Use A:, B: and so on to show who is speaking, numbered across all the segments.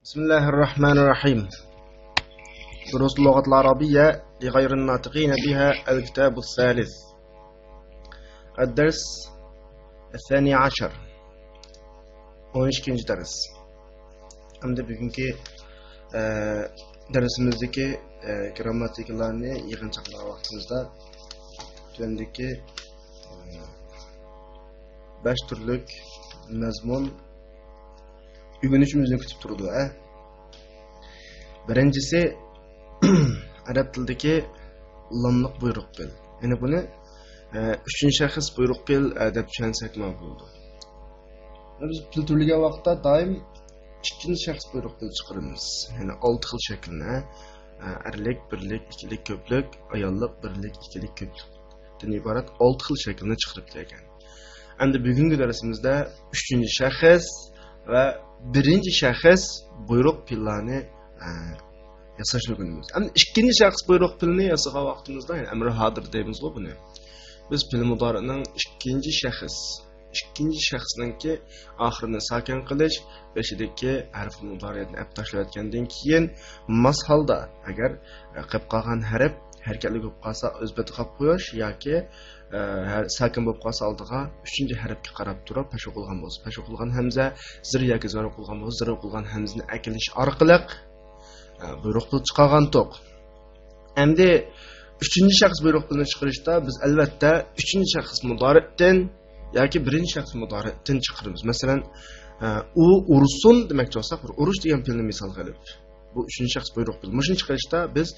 A: بسم الله الرحمن الرحيم. دروس اللغة العربية لغير الناطقين بها، الكتاب الثالث، الدرس الثاني عشر. 12. درس. Hamda bugungi darsimizdagi grammatikalarni yig'inchoqlar vaqtimizda tuvandagi 5 turlik mazmun o'rganishimizni kutib turdi. Birinchisi arab tilidagi lamliq buyruq bil. Ya'ni buni uchinchi shaxs buyruq bil deb tushunsak bo'ldi. Biz til turliga vaqtda doim ikkinchi shaxs buyruq bil chiqaramiz. Ya'ni 6 xil shaklni erlik, birlik, ikkilik, ko'plik, ayollik, birlik, ikkilik, ko'plik dan iborat 6 xil shaklni chiqarib kelgan. Endi bugungi darsimizda uchinchi shaxs va birinchi shaxs buyruq pillarni yasashni o'rganamiz. Endi ikkinchi shaxs buyruq pilni yasagan vaqtimizda, ya'ni amri hodir deymiz buni. Biz fil mudorining ikkinchi shaxsninki oxirini sakin qilish, beshidagi harf mudoriyatni olib tashlayotgandan keyin mas holda agar qilib qolgan harf harakatli bo'lib qolsa o'zbati qilib qo'yish yoki sakin bo'lib qolsa oldiga uchinchi harfga qarab turib pashu qilgan bo'lsa, pashu qilgan hamza zir yoki zar qilgan bo'lsa, zir qilgan hamzani akilish orqali buyruq pil chiqargan to'q. Endi uchinchi shaxs buyruq pilni chiqarishda biz albatta uchinchi shaxs mudoridan yoki birinchi shaxs mudoridan chiqaramiz. Masalan, u ursun demoqchi bo'lsak, urush degan pilni misol qilib, bu uchinchi shaxs buyruq pil. Mushuni chiqarishda biz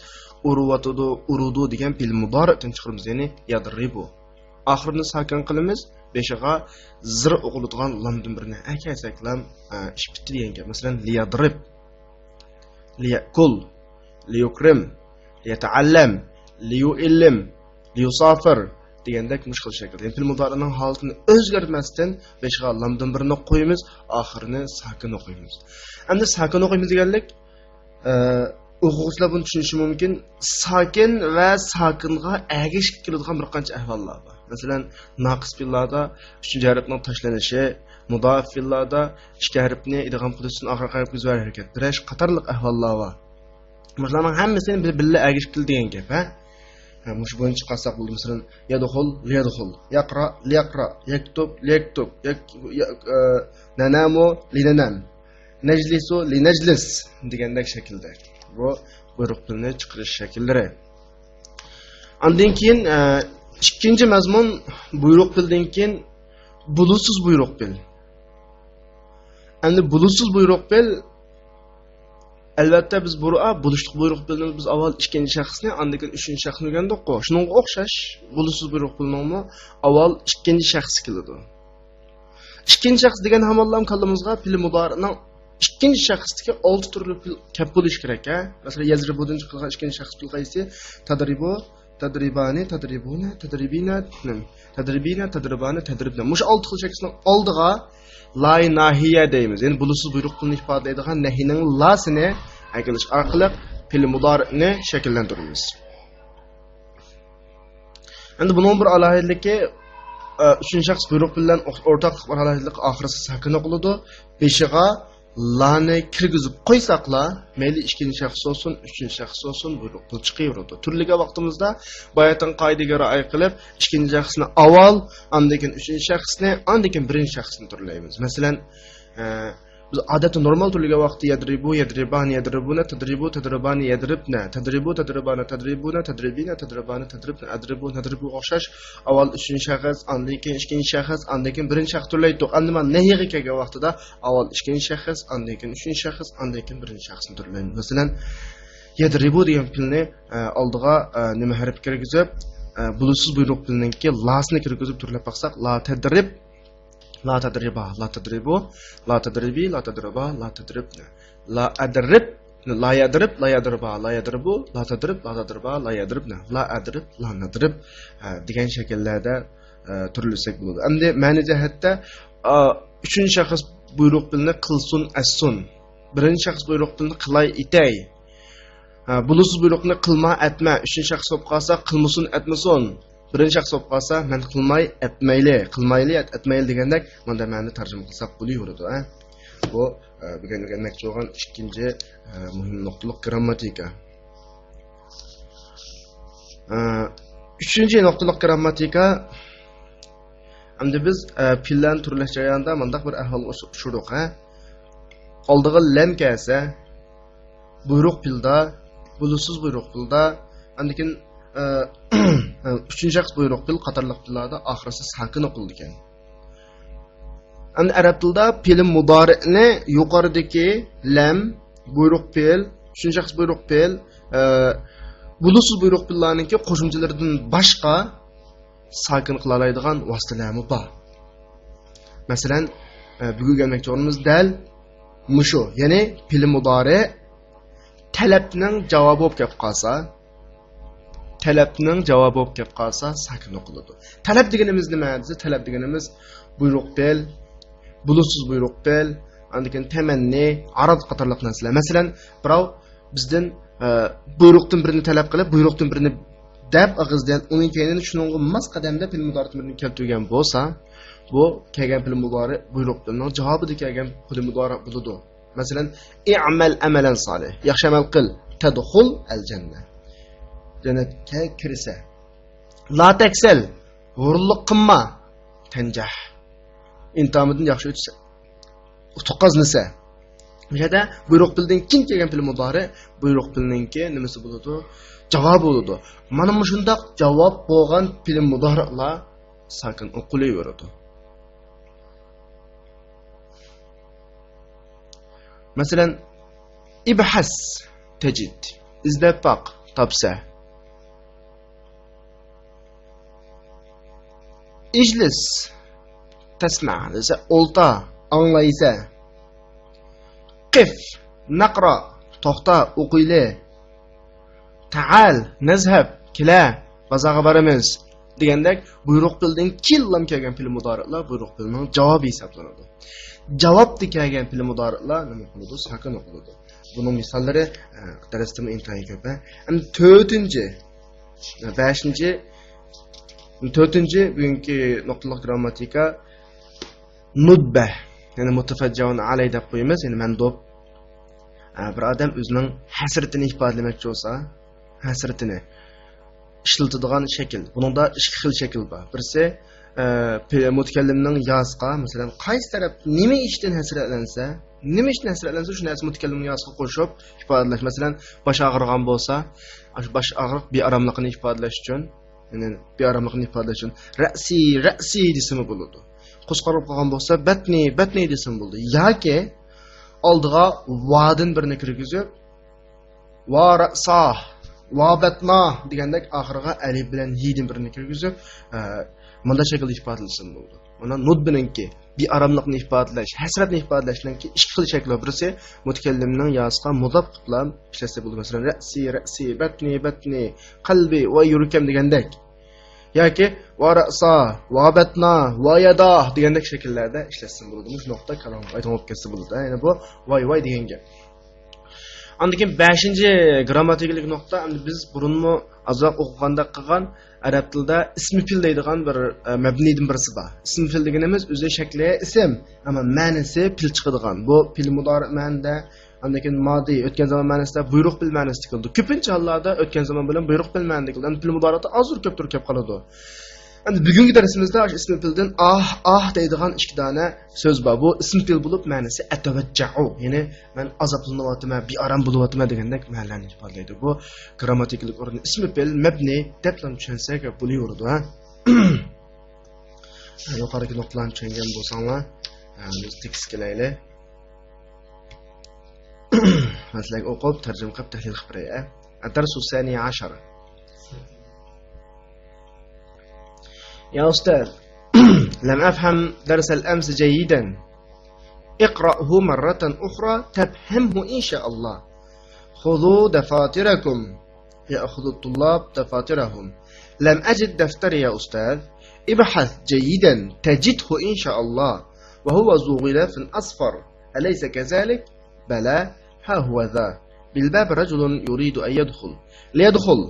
A: urvatudu, urudu degan pil mudoridan chiqaramiz, ya'ni yadribu. Oxirini sakin qilamiz, beshiga zir o'qiladigan lamdan birini akasak lam ish bitdi degan gap. Masalan, liyadrib, liyakul, liyukrim, liyata'allam, liyuillim, liyusafir degandek mushkil shaklda. Ya'ni fil mudorining holatini o'zgartmasdan beshiga lamdan birini qo'yamiz, oxirini sakin o'qiymiz. Endi sakin o'qiymiz deganlik o'quvchilar buni tushunishi mumkin. Sakin va sakinga ergashib keladigan bir qancha ahvollar bor. Masalan, naqis fillarda uchinchi harfning tashlanishi, mudoaf fillarda ikki harfni idg'om qilish uchun oxirgi harfga zo'r harakat berish qatorliq ahvollar bor. Bularning hammasini birga ergashib keldi degan gap, ha? Mush bo'yicha qilsak bo'ldi. Masalan, yadkhul, liyadkhul, yaqra, liyaqra, yaktub, liyaktub, nanamu, linanam, najlisu, linajlis degandek shaklda. Bu buyruq pilni chiqarish shakllari. Undan keyin ikkinchi mazmun buyruq pildan keyin bulutsiz buyruq pil. Endi bulutsiz buyruq pil albatta biz bulishliq buyruq pilni biz avval ikkinchi shaxsni, undan keyin uchinchi shaxsni o'rgandik-ku. Shuningga o'xshash bulutsiz buyruq pilningmi avval ikkinchi shaxs keladi. Ikkinchi shaxs degan hamallam kallamizga pil mudorining ikkinchi shaxsdagi 6 turli pil kap bo'lish kerak, ha? Masalan, yazribudan chiqargan ikkinchi shaxs pil qaysi? Tadribu, tadribani, tadribuna, tadribina, tadribina, tadribani, tadribna. Mush 6 xil shaxsning oldiga la nahiya deymiz. Ya'ni bulusiz buyruq pulni ifodalaydigan nahining lasini akilish orqali fil mudorini shakllantiramiz. Endi buning bir alohidligi uchinchi shaxs buyruq bilan o'rtaq bir alohidlik oxirisi sakin o'qiladi. Beshiga lani kirgizib qo'ysaqla, mayli ikkinchi shaxs bo'lsin, uchinchi shaxs bo'lsin, buyruq pul chiqaveradi. Turliga vaqtimizda bayatdan qoidaga rioya qilib, ikkinchi shaxsni avval, undan keyin uchinchi shaxsni, undan keyin birinchi shaxsni turlaymiz. Masalan, biz odatda normal turliga vaqtda yadribu, yadribani, yadribuna, tadribu, tadribani, yadribna, tadribu, tadribana, tadribuna, tadribina, tadribani, tadribna, adribu, nadribu o'xshash avval uchinchi shaxs, undan keyin ikkinchi shaxs, undan keyin birinchi shaxs turlaydik. Endi men nahiyaga kelgan vaqtida avval ikkinchi shaxs, undan keyin uchinchi shaxs, undan keyin birinchi shaxsni turlaymiz. Masalan, yadribu degan pilni oldiga nima harf kirgizib, bulutsiz buyruq pilninki lasini kirgizib turlab baqsaq, la tadrib, la tadriba, la tadribu, la tadribi, la tadriba, la tadribna, la adrib, la yadrib, la yadriba, la yadribu, la tadrib, la tadriba, la yadribna, la adrib, la nadrib degan shakllarda turlisak bo'ladi. Endi ma'ni jihatda uchinchi shaxs buyruq pilni qilsun, assun, birinchi shaxs buyruq pilni qilay, itay, bulusiz buyruqni qilma, atma, uchinchi shaxs bo'lib qolsa qilmusun, atmasun, birinchi shaxs bo'lib qolsa men qilmay, atmayli, qilmayli, atmayli degandek, bunda ma'ni tarjima qilsak bo'laveradi, ha? Bu bugun o'rganmoqchi bo'lgan ikkinchi muhim nuqtalik grammatika. Üçüncü nuqtalik grammatika. Endi biz pillarni turlash jarayonida mundaq bir ahvolga tushdik. Oldiga lam kelsa, buyruq pilda, bulusiz buyruq pilda, andikin üçüncü shaxs buyruq pil qatorliq pillarda oxirisi sakin o'qildi ekan. Endi arab tilida fe'l mudori'ni yuqoridagi lam, buyruq pil, üçüncü shaxs buyruq pil, bulusiz buyruq pillarningki qo'shimchalaridan boshqa sakin qila oladigan vositalarmi bor. Masalan, bugun o'rganmoqchi bo'lganimiz dal mushu, ya'ni fe'l mudori talabning javobi bo'lib kelib qolsa, sakin o'qiladi. Talab deganimiz nima? Talab deganimiz buyruq pil, bulusiz buyruq pil, andikin tamanni, arad qatorliq narsalar. Masalan, birov bizdan buyruqdan birini talab qilib, buyruqdan birini deb og'izdan uning keyin shuningga mas qadamda fe'l mudori'ni keltirgan bo'lsa, bu kelgan fe'l mudori buyruqning javobida kelgan fe'l mudori bo'ladi. Masalan, i'mal amalan solih. Yaxshi amal qil, tadkhul al-janna. Jannatga kirsa. La taksal, g'ururlik qilma, tanjah. İntihamdan yaxshi o'tsa, to'qoznisa. Bu yerda buyruq bildan kim kelgan fe'l mudori, buyruq bilninki nimasi bo'ladi? Javob bo'ladi. Mana shundaq javob bo'lgan fe'l mudorilar sakin o'qilaveradi. Masalan, ibhas tajid, izlab baq, topsa. İjlis tasma, desa olta, anglaysa. Qif, naqra, to'xta, o'qiyli. Ta'al, nazhab, kela, bazaga boramiz degandek buyruq bildan killam kelgan fe'l mudori'lar buyruq bilning javobi hisoblanadi. Javob kelgan fe'l mudori'lar nima qiladi? Sakin o'qiladi. Buning misollari darsda intayin ko'p. Endi 4-chi bugungi nuqtalik grammatika nudbah, ya'ni mutafajjavun alay deb qo'yamiz. Ya'ni mandob. Bir odam o'zining hasratini ifodalamoqchi bo'lsa, hasratini ishlatadigan shakl. Buningda ikki xil shakl bor. Birisi mutakallimning yozqa, masalan, qaysi taraf nima ishdan hasratlansa, shu narsa mutakallimning yozqa qo'shib ifodalash. Masalan, bosh og'rigan bo'lsa, bosh og'riq bearomlikni ifodalash uchun, ya'ni bearomlikni ifodalash uchun ra'si desimi bo'ladi. Qo'zqarib qolgan bo'lsa, batni desim bo'ldi. Yoki oldiga vadin birini kirgizib, va ra'sa, va batna degandek oxiriga alif bilan yidin birini kirgizib, bunda shaklda ifodalasin bo'ldi. Mana nudbiningki bearomlikni ifodalash, hasratni ifodalashninki ikki xil shakli. Birisi mutakallimning yozqa mudaf bilan ishlasa bo'ladi. Masalan, ra'si, batni, qalbi va yurkam degandek. Yoki va ra'sa, va batna, va yada degandek shakllarda ishlasin bo'ladi. Shu nuqta kalom aytib ketsa bo'ladi. Ya'ni bu voy degan gap. Andikin 5-chi grammatikalik nuqta, endi biz burunmi azoq o'qiganda qilgan arab tilida ismi fil deydigan bir mabnidan birisi bor. Ismi fil deganimiz o'zi shakli ism, ammo ma'nosi fil chiqadigan. Bu fil mudori ma'noda, andikin modi o'tgan zaman ma'nosida buyruq bil ma'nosida qildi. Ko'pincha hollarda o'tgan zaman bilan buyruq bil ma'nosida qildi. Fil mudorida azur ko'p turib qoladi. Endi bugungi darsimizda ismi fildan deydigan ikki dona so'z bor. Bu ism fil bo'lib ma'nosi atavajja'u, ya'ni men azoblanyapman, bearam bo'lyapman degandek ma'noni ifodalaydi. Bu grammatikalik o'rni ismi fil mabni deb tushunsak bo'laveradi, ha. Yuqorigi nuqtalarni tushungan bo'lsanglar, biz tekst kelaylik. Masalan, o'qib, tarjima qilib, tahlil qilib beray. Ad-darsu sani 10. يا أستاذ لم أفهم درس الأمس جيدا اقرأه مرة أخرى تفهمه إن شاء الله خذوا دفاتركم يأخذ الطلاب دفاترهم لم أجد دفتري يا أستاذ ابحث جيدا تجده إن شاء الله وهو ذو غلاف أصفر أليس كذلك؟ بلى ها هو ذا بالباب رجل يريد أن ليدخل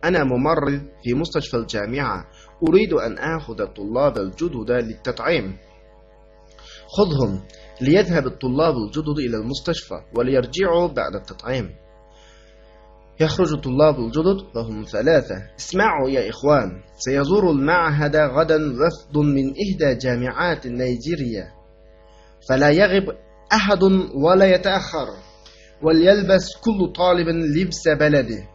A: أنا ممرض في مستشفى الجامعة أريد أن آخذ الطلاب الجدد للتطعيم خذهم ليذهب الطلاب الجدد إلى المستشفى وليرجعوا بعد التطعيم. يخرج الطلاب الجدد وهم 3. اسمعوا يا إخوان، سيزور المعهد غدا وفد من إحدى جامعات نيجيريا، فلا يغب أحد ولا يتأخر، وليلبس كل طالب لبس بلده.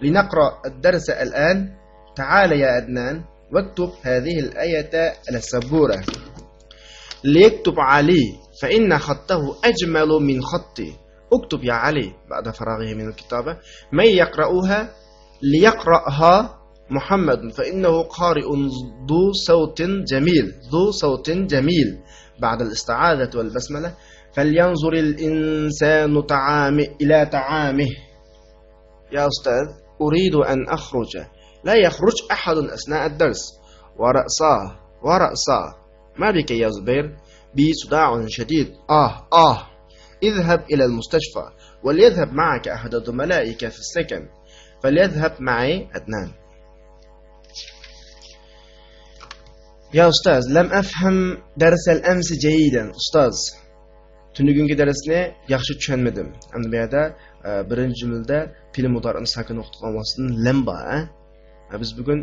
A: لنقرأ الدرس الآن. تعال يا أدنان واكتب هذه الآية على السبورة. ليكتب علي فإن خطه أجمل من خطي. اكتب يا علي بعد فراغه من الكتابة. من يقرأها؟ ليقرأها محمد فإنه قارئ ذو صوت جميل. ذو صوت جميل. بعد الاستعاذة والبسملة. فلينظر الإنسان إلى طعامه. يا أستاذ أريد أن أخرج. لا يخرج أحد أثناء الدرس. ورأساه ما بك يا زبير؟ بي صداع شديد. اذهب إلى المستشفى، وليذهب معك أحد زملائك في السكن. فليذهب معي أدنان. يا أستاذ لم أفهم درس الأمس جيدا. أستاذ tungi darsni yaxshi tushunmadim. Endi bu yerda birinchi jumlada fe'l mudori'ni sakin o'qitgan vositadan lam bor. Biz bugun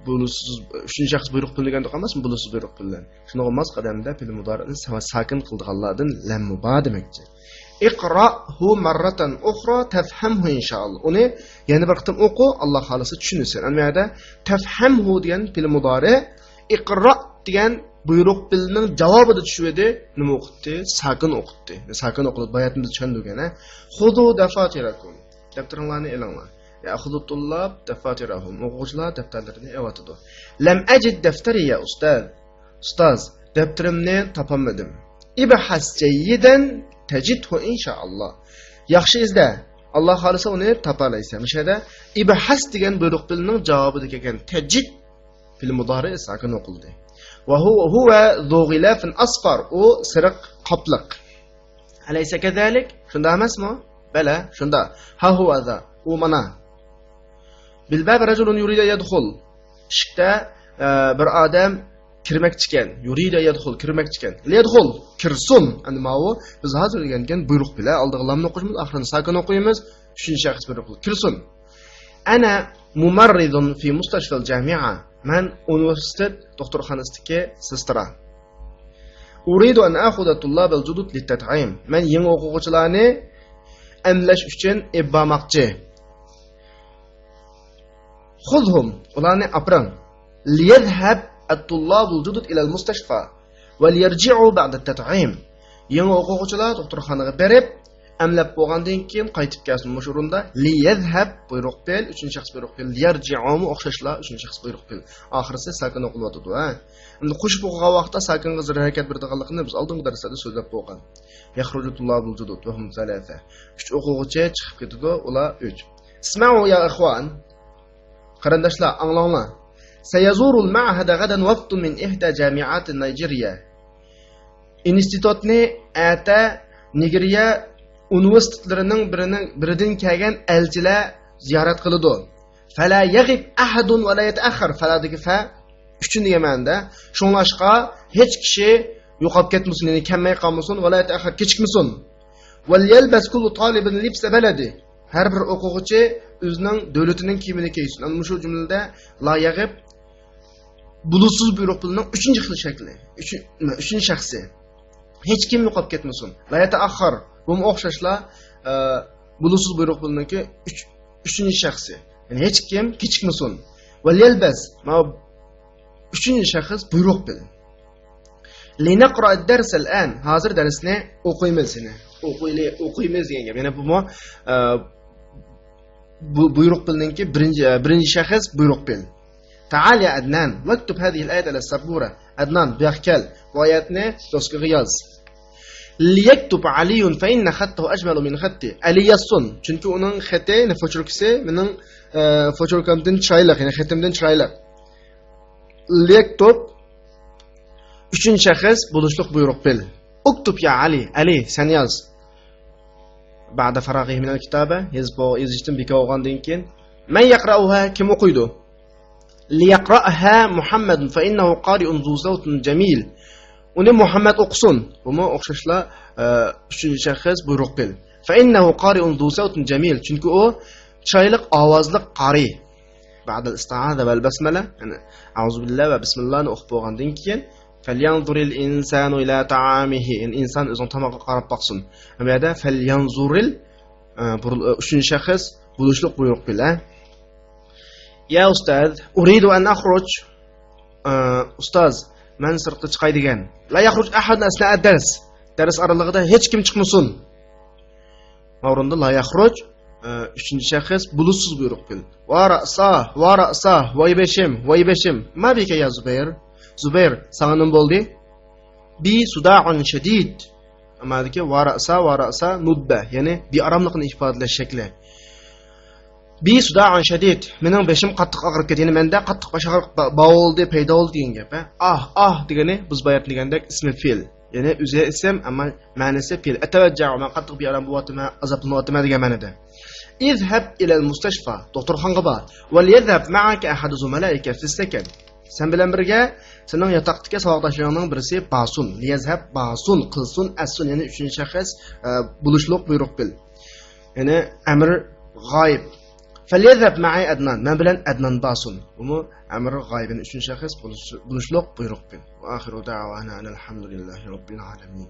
A: bulusiz 3-shaxs buyruq bilan deganda qolmasmi? Bulusiz buyruq bilan. Shuni olmaz qadamda fe'l mudori'ni sakin qilganlardan lam bor demakchi. Iqra'hu marratan ukhra tafhamhu inshaalloh. Uni yana bir qitim o'qi, Alloh xolisa tushunsin. Endi bu yerda tafhamhu degan fe'l mudori, iqra' degan buyruq bilning javobida tushuvdi. Nima o'qitdi? Sakin o'qitdi. Sakin o'qilib bayatimizni tushundik ana. Xudu dafatirakum. Daftaringlarni elinglar. Ya'khudhu tullab dafatirahum. O'quvchilar daftarlarini evatidi. Lam ajid daftari ya ustaz. Ustoz, daftarimni topolmadim. Ibhas jayyidan tajidhu inshaalloh. Yaxshi izla. Alloh xolisa uni topalaysan. O'shada ibhas degan buyruq bilning javobida kelgan tajid fil mudari sakin o'qildi. وهو ذو غلاف أصفر أو سرق قبلق. أليس كذلك؟ شندا مسمى؟ بلى شندا. ها هو ذا ومنا. بالباب رجل يريد يدخل. شكتا بر آدم كرمك تكن. يريد يدخل كرمك تكن. ليدخل كرسون. عند ما هو biz hozir degan buyruq bilan oldiqlarni o'qishimiz, oxirini sakin o'qiymiz. 3-shaxs buyruq. Kirsun. Ana mumarridun fi mustashfa al-jami'a. من universitet doktorxonasidagi sestra. Uridu an akhudha tullab al-judud lit-tat'im. Men yangi o'quvchilarni emlash uchun ibbamoqchi. Khudhum, ularni apring. Liyadhhab at-tullab al-judud ila al-mustashfa wa liyarji'u ba'da at-tat'im. Yangi o'quvchilar doktorxonaga berib, emlab bo'lgandan keyin qaytib kelsin. Mush o'rinda liyadhhab buyruq bil, 3-shaxs buyruq bil, yarji'u o'xshashlar 3-shaxs buyruq bil. Oxirisi sakin o'qilyapti. Endi qo'shib o'qigan vaqtda sakin qizir harakat berdiganligini biz oldingi darslarda so'zlab bo'lgan. Yakhruju tullabul judud va hum 3. 3 o'quvchi chiqib ketdi, ular 3. Isma'u ya ikhwan. Qarindoshlar, anglanglar. Sayazuru al-ma'had gadan wafdun min ihda jami'at Nigeriya. Institutni ata Nigeriya universitetlarining biridan kelgan elchilar ziyorat qiladi. Fala yaghib ahadun va la yata'akhkhar. Faladagi fa 3 degamanda, shunlashqa hech kishi yo'qolib ketmasin, ya'ni kammay qolmasin, va la yata'akhkhar kechikmasin. Wal yalbas kullu talibin libsa baladi. Har bir o'quvchi o'zining davlatining kiyimini kiysin. Ana shu jumlada la yaghib bulusiz buyruq bilan 3-xil shakli. 3-shaxsi. Hech kim yo'qolib ketmasin. La yata'akhkhar. Bu o'xshashlar bulusiz buyruq bilanki 3-shaxsi. Ya'ni hech kim kechikmasin. Val yalbas ma 3-shaxs buyruq bil. Linaqra ad-dars al-an. Hozir darsni o'qiymiz seni. O'qiymiz degan gap. Ya'ni bu buyruq bilanki birinchi shaxs buyruq bil. Ta'al ya Adnan, vaktub hadhihi al-ayat ala as-sabura. Adnan, bu yoqqa kel. Bu oyatni doskaga yoz. Liyaktub Aliyun fa inna khattahu ajmalu min khatti. Ali yazsun. Chunki uning xati, fochurkisi mening fochurkamdan chiroyli, ya'ni xatimdan chiroyli. Liyaktub 3-shaxs bo'lishliq buyruq bil. Uktub ya Ali. Ali, sen yoz. Ba'da farag'ihi min al-kitaba, yozishdan bekor bo'lgandan keyin man yaqra'uha, kim o'qiydi? Liyaqra'ha Muhammad fa innahu qari'un zu sawtin jamil. uni Muhammad o'qisin. Buni o'xshashla uchinchi shaxs buyruq qil. Fa innahu qari'un zu sawtin jamil. Chunki u chiroyli ovozli qari. Ba'da al-isti'aza wal basmala, yani a'udhu billahi va bismillahni o'qib bo'lgandan keyin falyanzuril insanu ila ta'amihi. Yani inson o'zining tomog'iga qarab boqsin. Bu yerda falyanzuril uchinchi shaxs bo'lishliq buyruq qil. Ya ustaz, uridu an akhruj. Ustoz, men sirtqa chiqay degan. La yakhruj ahad asna ad-dars. Dars oralig'ida hech kim chiqmasin. O'rinda la yakhruj uchinchi shaxs bulutsiz buyruq qil. Va ra'sa, voy beshim. Ma bika ya Zubayr? Zubayr, sana nima bo'ldi? Bi suda'un shadid. Amadiki va ra'sa nudba, ya'ni bi aramliqni ifodalash shakli. Bi suda'un shadid. Mening beshim qattiq og'rib ketdi. Yani menda qattiq bosh og'riq bo'ldi, paydo bo'ldi degan gap. Degani biz bayat degandek ismi fe'l. Yani o'zi ism, ammo ma'nosi fe'l. Atavajja'u, man qattiq bir aram bo'lyaptimi, azoblanayaptimi degan ma'noda. İzhab ila al-mustashfa, doktorxonaga bor. Wal yadhhab ma'aka ahad zumalaika fi sakan. Sen bilan birga sening yotoqdagi saboqdoshlaringning birisi basun. Liyazhab basun qilsun asun, ya'ni uchinchi shaxs bulishliq buyruq qil. Ya'ni amr g'oyib. Falyadhhab ma'i Adnan. Men bilan Adnan basun. Buni amr g'oyibning uchinchi shaxs bulishliq buyruq qil. Va axiru da'wana alhamdulillahi robbil alamin.